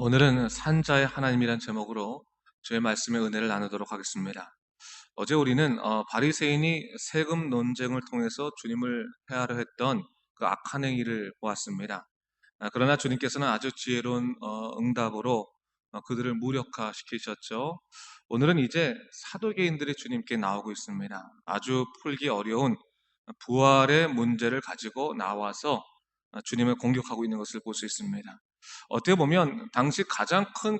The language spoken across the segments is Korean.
오늘은 산자의 하나님이란 제목으로 주의 말씀의 은혜를 나누도록 하겠습니다. 어제 우리는 바리새인이 세금 논쟁을 통해서 주님을 폐하려 했던 그 악한 행위를 보았습니다. 그러나 주님께서는 아주 지혜로운 응답으로 그들을 무력화시키셨죠. 오늘은 이제 사두개인들이 주님께 나오고 있습니다. 아주 풀기 어려운 부활의 문제를 가지고 나와서 주님을 공격하고 있는 것을 볼 수 있습니다. 어떻게 보면 당시 가장 큰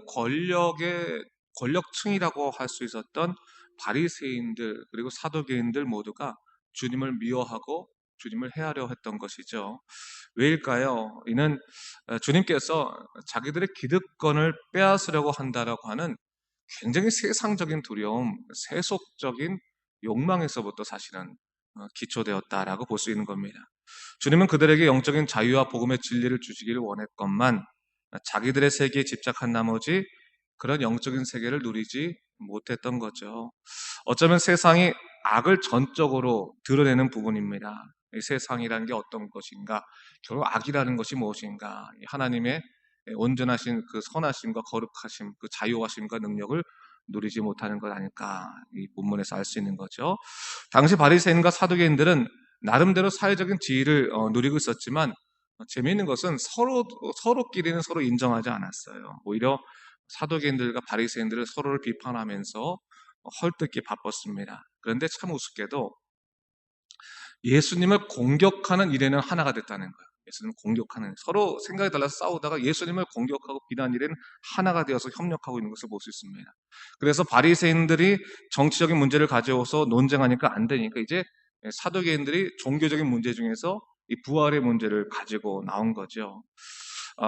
권력층이라고 할 수 있었던 바리새인들 그리고 사두개인들 모두가 주님을 미워하고 주님을 해하려 했던 것이죠. 왜일까요? 이는 주님께서 자기들의 기득권을 빼앗으려고 한다라고 하는 굉장히 세상적인 두려움, 세속적인 욕망에서부터 사실은 기초되었다라고 볼 수 있는 겁니다. 주님은 그들에게 영적인 자유와 복음의 진리를 주시기를 원했건만 자기들의 세계에 집착한 나머지 그런 영적인 세계를 누리지 못했던 거죠. 어쩌면 세상이 악을 전적으로 드러내는 부분입니다. 이 세상이라는 게 어떤 것인가? 결국 악이라는 것이 무엇인가? 하나님의 온전하신 그 선하심과 거룩하심, 그 자유하심과 능력을 누리지 못하는 것 아닐까? 이 본문에서 알 수 있는 거죠. 당시 바리새인과 사두개인들은 나름대로 사회적인 지위를 누리고 있었지만 재미있는 것은 서로끼리는 서로 인정하지 않았어요. 오히려 사도계인들과 바리새인들은 서로를 비판하면서 헐뜯기 바빴습니다. 그런데 참 우습게도 예수님을 공격하는 일에는 하나가 됐다는 거예요. 예수님을 공격하는, 서로 생각이 달라서 싸우다가 예수님을 공격하고 비난 일에는 하나가 되어서 협력하고 있는 것을 볼 수 있습니다. 그래서 바리새인들이 정치적인 문제를 가져와서 논쟁하니까 안 되니까 이제 사도계인들이 종교적인 문제 중에서 이 부활의 문제를 가지고 나온 거죠.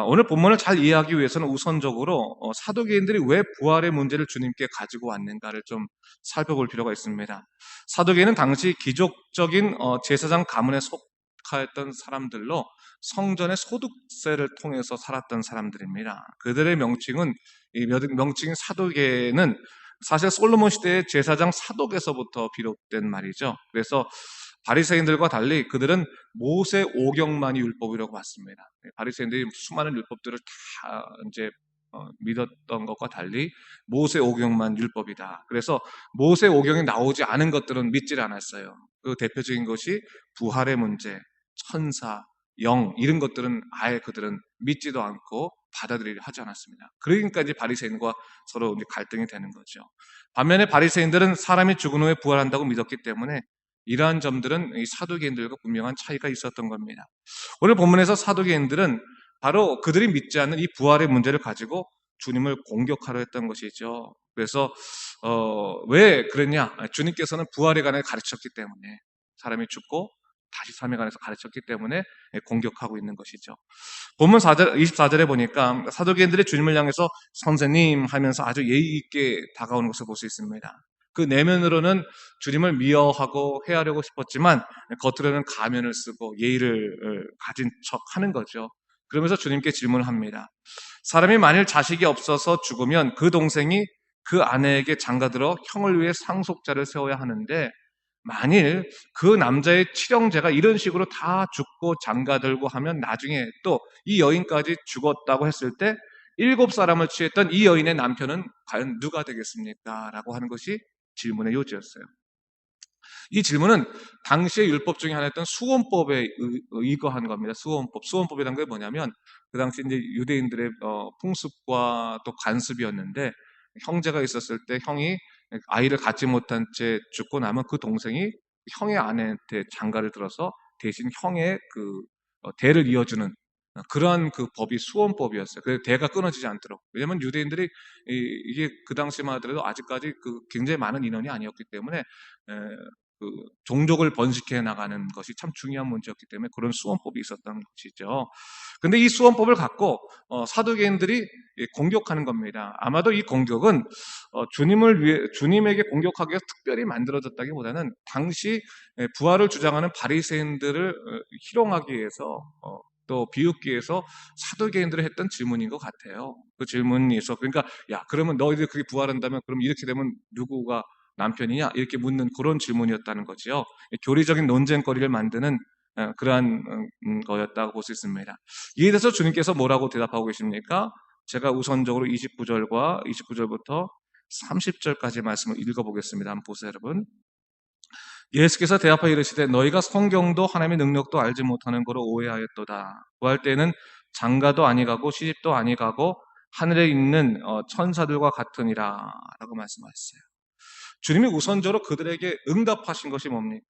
오늘 본문을 잘 이해하기 위해서는 우선적으로 사도계인들이 왜 부활의 문제를 주님께 가지고 왔는가를 좀 살펴볼 필요가 있습니다. 사도계는 당시 귀족적인 제사장 가문에 속하였던 사람들로 성전의 소득세를 통해서 살았던 사람들입니다. 그들의 명칭은 이 명칭인 사도계는 사실 솔로몬 시대의 제사장 사독에서부터 비롯된 말이죠. 그래서 바리새인들과 달리 그들은 모세 오경만이 율법이라고 봤습니다. 바리새인들이 수많은 율법들을 다 이제 믿었던 것과 달리 모세 오경만 율법이다. 그래서 모세 오경이 나오지 않은 것들은 믿질 않았어요. 그 대표적인 것이 부활의 문제, 천사, 영 이런 것들은 아예 그들은 믿지도 않고 받아들이려 하지 않았습니다. 그러니까 이제 바리새인과 서로 이제 갈등이 되는 거죠. 반면에 바리새인들은 사람이 죽은 후에 부활한다고 믿었기 때문에 이러한 점들은 이 사두개인들과 분명한 차이가 있었던 겁니다. 오늘 본문에서 사두개인들은 바로 그들이 믿지 않는 이 부활의 문제를 가지고 주님을 공격하려 했던 것이죠. 그래서 왜 그랬냐? 주님께서는 부활에 관해 가르쳤기 때문에 사람이 죽고 다시 삶에 관해서 가르쳤기 때문에 공격하고 있는 것이죠. 본문 4절, 24절에 보니까 사두개인들이 주님을 향해서 선생님 하면서 아주 예의 있게 다가오는 것을 볼 수 있습니다. 그 내면으로는 주님을 미워하고 해하려고 싶었지만 겉으로는 가면을 쓰고 예의를 가진 척 하는 거죠. 그러면서 주님께 질문을 합니다. 사람이 만일 자식이 없어서 죽으면 그 동생이 그 아내에게 장가들어 형을 위해 상속자를 세워야 하는데 만일 그 남자의 칠형제가 이런 식으로 다 죽고 장가들고 하면 나중에 또 이 여인까지 죽었다고 했을 때 7사람을 취했던 이 여인의 남편은 과연 누가 되겠습니까? 라고 하는 것이 질문의 요지였어요. 이 질문은 당시의 율법 중에 하나였던 수원법에 의거한 겁니다. 수원법. 수원법이라는 게 뭐냐면 그 당시 이제 유대인들의 풍습과 또 관습이었는데 형제가 있었을 때 형이 아이를 갖지 못한 채 죽고 나면 그 동생이 형의 아내한테 장가를 들어서 대신 형의 그 대를 이어주는 그러한 그 법이 수원법이었어요. 그래서 대가 끊어지지 않도록. 왜냐하면 유대인들이 이게 그 당시만 하더라도 아직까지 그 굉장히 많은 인원이 아니었기 때문에 그 종족을 번식해 나가는 것이 참 중요한 문제였기 때문에 그런 수원법이 있었던 것이죠. 근데 이 수원법을 갖고 사두개인들이 공격하는 겁니다. 아마도 이 공격은 주님에게 공격하기 위해서 특별히 만들어졌다기보다는 당시 부활을 주장하는 바리새인들을 희롱하기 위해서 또 비웃기 위해서 사두개인들이 했던 질문인 것 같아요. 그 질문이 있어. 그러니까 야 그러면 너희들 그게 부활한다면 그럼 이렇게 되면 누구가 남편이냐? 이렇게 묻는 그런 질문이었다는 거지요. 교리적인 논쟁거리를 만드는 그러한 거였다고 볼 수 있습니다. 이에 대해서 주님께서 뭐라고 대답하고 계십니까? 제가 우선적으로 29절과 29절부터 30절까지 말씀을 읽어보겠습니다. 한번 보세요, 여러분. 예수께서 대답하여 이르시되 너희가 성경도 하나님의 능력도 알지 못하는 거로 오해하였도다. 구할 때는 장가도 아니가고 시집도 아니가고 하늘에 있는 천사들과 같으니라 라고 말씀하셨어요. 주님이 우선적으로 그들에게 응답하신 것이 뭡니까?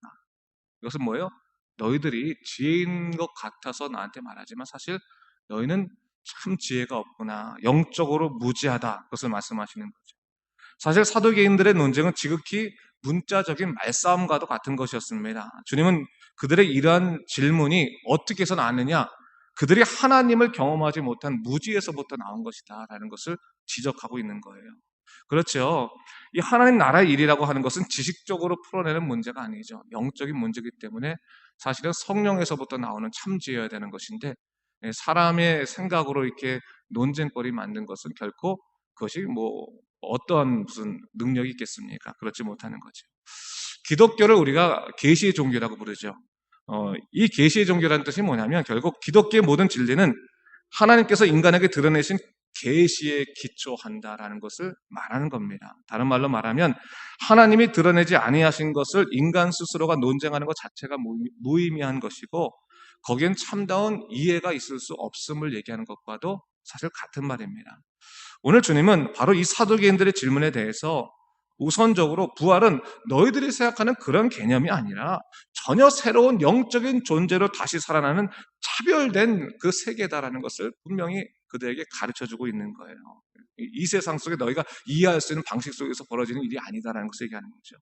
이것은 뭐예요? 너희들이 지혜인 것 같아서 나한테 말하지만 사실 너희는 참 지혜가 없구나. 영적으로 무지하다. 그것을 말씀하시는 거죠. 사실 사도계인들의 논쟁은 지극히 문자적인 말싸움과도 같은 것이었습니다. 주님은 그들의 이러한 질문이 어떻게 해서 나느냐? 그들이 하나님을 경험하지 못한 무지에서부터 나온 것이다 라는 것을 지적하고 있는 거예요. 그렇죠. 이 하나님 나라의 일이라고 하는 것은 지식적으로 풀어내는 문제가 아니죠. 영적인 문제이기 때문에 사실은 성령에서부터 나오는 참지여야 되는 것인데 사람의 생각으로 이렇게 논쟁거리 만든 것은 결코 그것이 뭐 어떠한 무슨 능력이 있겠습니까? 그렇지 못하는 거죠. 기독교를 우리가 계시의 종교라고 부르죠. 이 계시의 종교라는 뜻이 뭐냐면 결국 기독교의 모든 진리는 하나님께서 인간에게 드러내신 계시에 기초한다라는 것을 말하는 겁니다. 다른 말로 말하면 하나님이 드러내지 아니하신 것을 인간 스스로가 논쟁하는 것 자체가 무의미한 것이고 거기엔 참다운 이해가 있을 수 없음을 얘기하는 것과도 사실 같은 말입니다. 오늘 주님은 바로 이 사도계인들의 질문에 대해서 우선적으로 부활은 너희들이 생각하는 그런 개념이 아니라 전혀 새로운 영적인 존재로 다시 살아나는 차별된 그 세계다라는 것을 분명히 그들에게 가르쳐주고 있는 거예요. 이 세상 속에 너희가 이해할 수 있는 방식 속에서 벌어지는 일이 아니다라는 것을 얘기하는 거죠.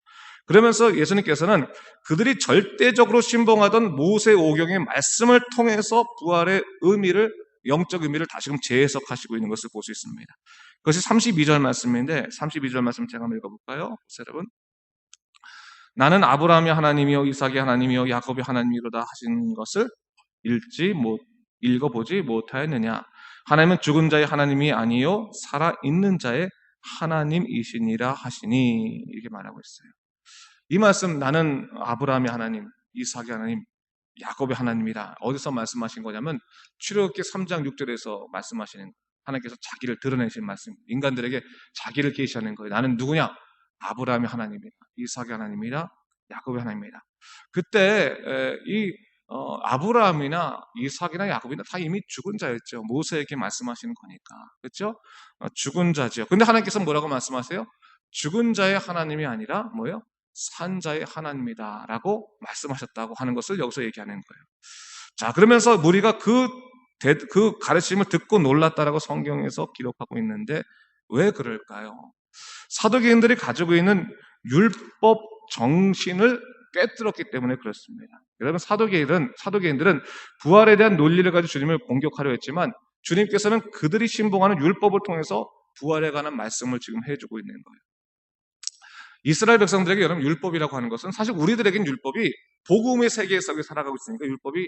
그러면서 예수님께서는 그들이 절대적으로 신봉하던 모세오경의 말씀을 통해서 부활의 의미를 영적 의미를 다시금 재해석하시고 있는 것을 볼 수 있습니다. 그것이 32절 말씀인데 32절 말씀 제가 한번 읽어볼까요? 여러분, 나는 아브라함의 하나님이요 이삭의 하나님이요 야곱의 하나님이로다 하신 것을 읽어보지 못하였느냐? 하나님은 죽은 자의 하나님이 아니요 살아있는 자의 하나님이시니라 하시니 이렇게 말하고 있어요. 이 말씀 나는 아브라함의 하나님, 이삭의 하나님, 야곱의 하나님이다. 어디서 말씀하신 거냐면 출애굽기 3장 6절에서 말씀하시는 거예요. 하나님께서 자기를 드러내신 말씀, 인간들에게 자기를 계시하는 거예요. 나는 누구냐? 아브라함의 하나님이다, 이삭의 하나님이다, 야곱의 하나님이다. 그때 이 아브라함이나 이삭이나 야곱이나 다 이미 죽은 자였죠. 모세에게 말씀하시는 거니까. 그렇죠? 죽은 자죠. 근데 하나님께서 뭐라고 말씀하세요? 죽은 자의 하나님이 아니라 뭐예요? 산 자의 하나님이다 라고 말씀하셨다고 하는 것을 여기서 얘기하는 거예요. 자, 그러면서 무리가 그 가르침을 듣고 놀랐다라고 성경에서 기록하고 있는데 왜 그럴까요? 사도계인들이 가지고 있는 율법 정신을 깨뜨렸기 때문에 그렇습니다. 여러분, 사도계인들은 부활에 대한 논리를 가지고 주님을 공격하려 했지만 주님께서는 그들이 신봉하는 율법을 통해서 부활에 관한 말씀을 지금 해주고 있는 거예요. 이스라엘 백성들에게 여러분 율법이라고 하는 것은 사실 우리들에겐 율법이 복음의 세계 속에 살아가고 있으니까 율법이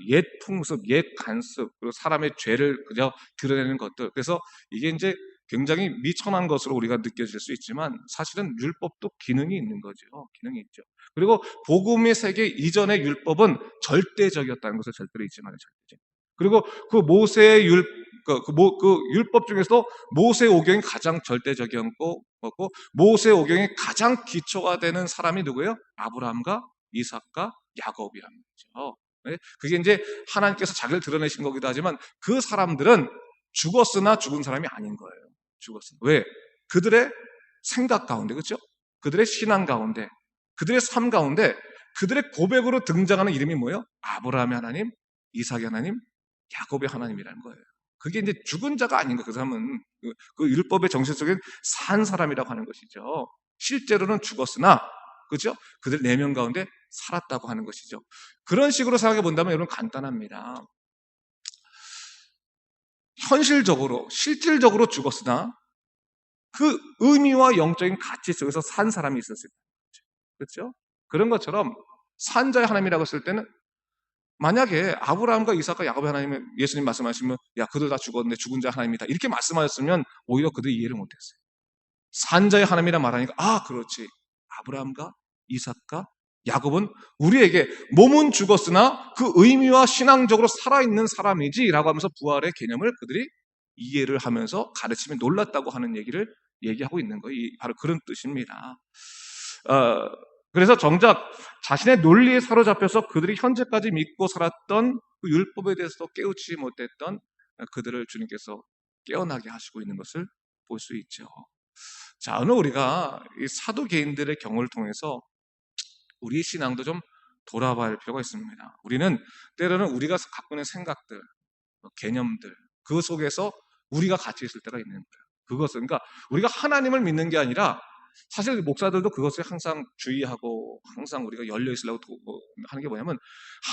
옛 풍습, 옛 관습, 그리고 사람의 죄를 그저 드러내는 것들. 그래서 이게 이제 굉장히 미천한 것으로 우리가 느껴질 수 있지만 사실은 율법도 기능이 있는 거죠. 기능이 있죠. 그리고 복음의 세계 이전의 율법은 절대적이었다는 것을 절대로 잊지 말아요. 절대적. 그리고 그 모세의 율법 중에서도 모세오경이 가장 절대적이었고 모세오경의 가장 기초가 되는 사람이 누구예요? 아브라함과 이삭과 야곱이라는 거죠. 그게 이제 하나님께서 자기를 드러내신 거기도 하지만 그 사람들은 죽었으나 죽은 사람이 아닌 거예요. 죽었으나. 왜? 그들의 생각 가운데, 그렇죠? 그들의 신앙 가운데, 그들의 삶 가운데 그들의 고백으로 등장하는 이름이 뭐예요? 아브라함의 하나님, 이삭의 하나님, 야곱의 하나님이라는 거예요. 그게 이제 죽은 자가 아닌 거예요. 그 사람은 그 율법의 정신 속에 산 사람이라고 하는 것이죠. 실제로는 죽었으나, 그죠? 그들 4명 가운데 살았다고 하는 것이죠. 그런 식으로 생각해 본다면 여러분 간단합니다. 실질적으로 죽었으나 그 의미와 영적인 가치 속에서 산 사람이 있었을 거죠. 그렇죠? 그런 것처럼 산자의 하나님이라고 했을 때는 만약에 아브라함과 이삭과 야곱의 하나님은 예수님 말씀하시면 야 그들 다 죽었는데 죽은 자 하나님이다 이렇게 말씀하셨으면 오히려 그들이 이해를 못했어요. 산자의 하나님이라 말하니까 아 그렇지 아브라함과 이삭과 야곱은 우리에게 몸은 죽었으나 그 의미와 신앙적으로 살아있는 사람이지 라고 하면서 부활의 개념을 그들이 이해를 하면서 가르침에 놀랐다고 하는 얘기를 얘기하고 있는 거예요. 바로 그런 뜻입니다. 어, 그래서 정작 자신의 논리에 사로잡혀서 그들이 현재까지 믿고 살았던 그 율법에 대해서도 깨우치지 못했던 그들을 주님께서 깨어나게 하시고 있는 것을 볼 수 있죠. 자, 오늘 우리가 이 사도개인들의 경우를 통해서 우리 신앙도 좀 돌아봐야 할 필요가 있습니다. 우리는 때로는 우리가 갖고 있는 생각들, 개념들, 그 속에서 우리가 갇혀 있을 때가 있는 거예요. 그것은, 그러니까 우리가 하나님을 믿는 게 아니라 사실 목사들도 그것을 항상 주의하고 항상 우리가 열려 있으려고 하는 게 뭐냐면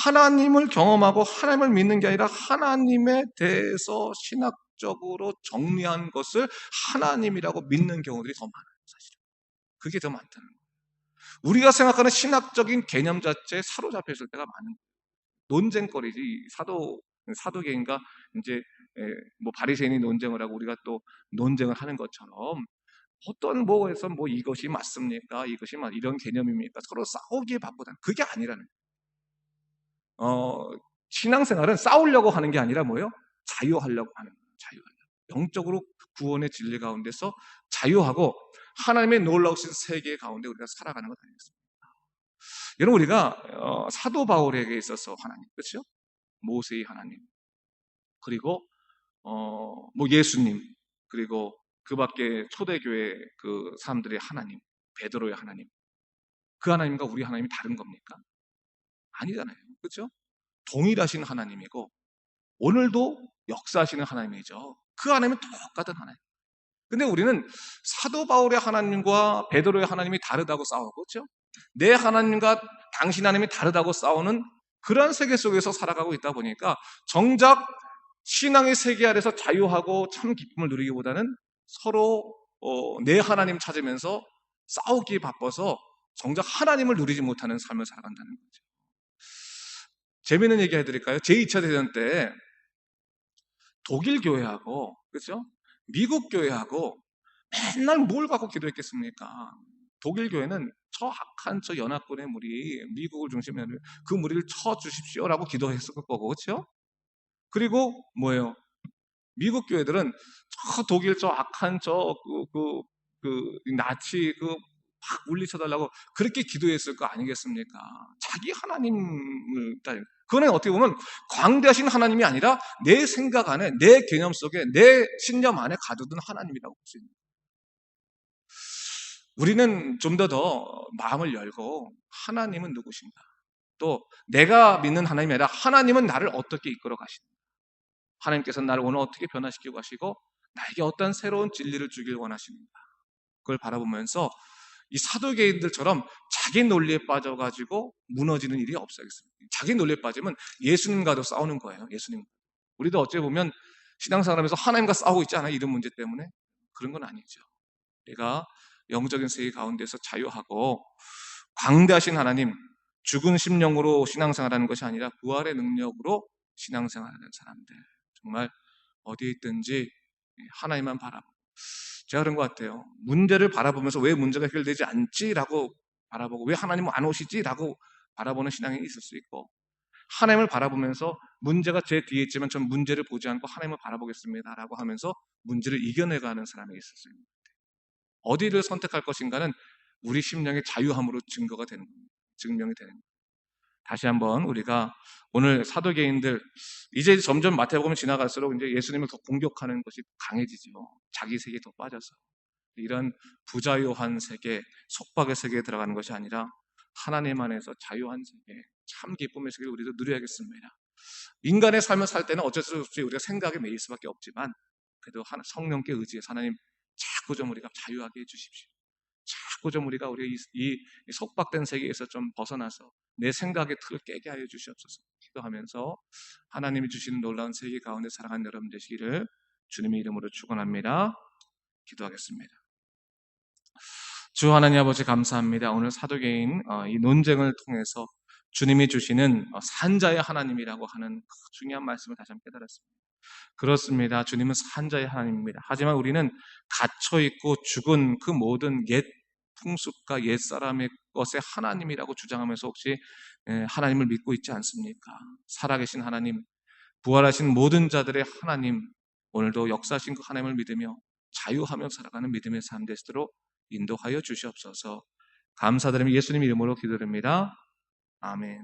하나님을 경험하고 하나님을 믿는 게 아니라 하나님에 대해서 신학적으로 정리한 것을 하나님이라고 믿는 경우들이 더 많아요. 사실 그게 더 많다는 거예요. 우리가 생각하는 신학적인 개념 자체에 사로잡혀 있을 때가 많은 거예요. 논쟁거리지. 사도계인가 이제 뭐 바리새인이 논쟁을 하고 우리가 또 논쟁을 하는 것처럼 어떤 뭐에서 뭐 이것이 맞습니까? 이것이 이런 개념입니까? 서로 싸우기에 바쁘다. 그게 아니라는 거예요. 신앙생활은 싸우려고 하는 게 아니라 뭐예요? 자유하려고 하는 거예요. 자유하려고. 영적으로 구원의 진리 가운데서 자유하고 하나님의 놀라우신 세계 가운데 우리가 살아가는 것 아니겠습니까? 여러분 우리가 사도 바울에게 있어서 하나님, 그렇죠? 모세의 하나님, 그리고 뭐 예수님, 그리고 그 밖에 초대교회 그 사람들의 하나님, 베드로의 하나님, 그 하나님과 우리 하나님이 다른 겁니까? 아니잖아요. 그렇죠? 동일하신 하나님이고 오늘도 역사하시는 하나님이죠. 그 하나님은 똑같은 하나님. 근데 우리는 사도 바울의 하나님과 베드로의 하나님이 다르다고 싸우고, 그렇죠? 내 하나님과 당신 하나님이 다르다고 싸우는 그런 세계 속에서 살아가고 있다 보니까 정작 신앙의 세계 아래서 자유하고 참 기쁨을 누리기보다는 서로 내 하나님 찾으면서 싸우기에 바빠서 정작 하나님을 누리지 못하는 삶을 살아간다는 거죠. 재미있는 얘기 해드릴까요? 제2차 대전 때 독일 교회하고, 그렇죠? 미국 교회하고 맨날 뭘 갖고 기도했겠습니까? 독일 교회는 저 악한 저 연합군의 무리, 미국을 중심으로 그 무리를 쳐 주십시오라고 기도했을 거고, 그렇죠? 그리고 뭐예요? 미국 교회들은 저 독일 저 악한 나치 막 물리쳐달라고 그렇게 기도했을 거 아니겠습니까? 자기 하나님을 그거는 어떻게 보면 광대하신 하나님이 아니라 내 생각 안에 내 개념 속에 내 신념 안에 가두던 하나님이라고 볼 수 있는 거예요. 우리는 좀 더 마음을 열고 하나님은 누구신가? 또 내가 믿는 하나님이 아니라 하나님은 나를 어떻게 이끌어 가시는가? 하나님께서는 나를 오늘 어떻게 변화시키고 가시고 나에게 어떤 새로운 진리를 주길 원하시는가? 그걸 바라보면서 이 사도개인들처럼 자기 논리에 빠져가지고 무너지는 일이 없어야겠습니다. 자기 논리에 빠지면 예수님과도 싸우는 거예요. 예수님. 우리도 어찌 보면 신앙생활하면서 하나님과 싸우고 있지 않아요? 이런 문제 때문에? 그런 건 아니죠. 우리가 영적인 세계 가운데서 자유하고 광대하신 하나님, 죽은 심령으로 신앙생활하는 것이 아니라 부활의 능력으로 신앙생활하는 사람들, 정말 어디에 있든지 하나님만 바라보고, 제가 그런 것 같아요. 문제를 바라보면서 왜 문제가 해결되지 않지라고 바라보고 왜 하나님은 안 오시지라고 바라보는 신앙이 있을 수 있고, 하나님을 바라보면서 문제가 제 뒤에 있지만 전 문제를 보지 않고 하나님을 바라보겠습니다라고 하면서 문제를 이겨내가는 사람이 있을 수 있는 거예요. 어디를 선택할 것인가는 우리 심령의 자유함으로 증명이 되는 거예요. 다시 한번 우리가 오늘 사도개인들 이제 점점 마태복음 지나갈수록 이제 예수님을 더 공격하는 것이 강해지죠. 자기 세계에 더 빠져서 이런 부자유한 세계, 속박의 세계에 들어가는 것이 아니라 하나님 안에서 자유한 세계, 참 기쁨의 세계를 우리도 누려야겠습니다. 인간의 삶을 살 때는 어쩔 수 없이 우리가 생각에 매일 수밖에 없지만 그래도 성령께 의지해서 하나님 자꾸 좀 우리가 자유하게 해주십시오. 자꾸 좀 우리가 이 속박된 세계에서 좀 벗어나서 내 생각의 틀을 깨게 하여 주시옵소서 기도하면서 하나님이 주시는 놀라운 세계 가운데 살아가는 여러분 되시기를 주님의 이름으로 축원합니다. 기도하겠습니다. 주 하나님 아버지 감사합니다. 오늘 사도개인 이 논쟁을 통해서 주님이 주시는 산자의 하나님이라고 하는 중요한 말씀을 다시 한번 깨달았습니다. 그렇습니다. 주님은 산자의 하나님입니다. 하지만 우리는 갇혀있고 죽은 그 모든 옛 풍습과 옛 사람의 것의 하나님이라고 주장하면서 혹시 하나님을 믿고 있지 않습니까? 살아계신 하나님, 부활하신 모든 자들의 하나님, 오늘도 역사하신 그 하나님을 믿으며 자유하며 살아가는 믿음의 삶 되시도록 인도하여 주시옵소서. 감사드리며 예수님 이름으로 기도드립니다. 아멘.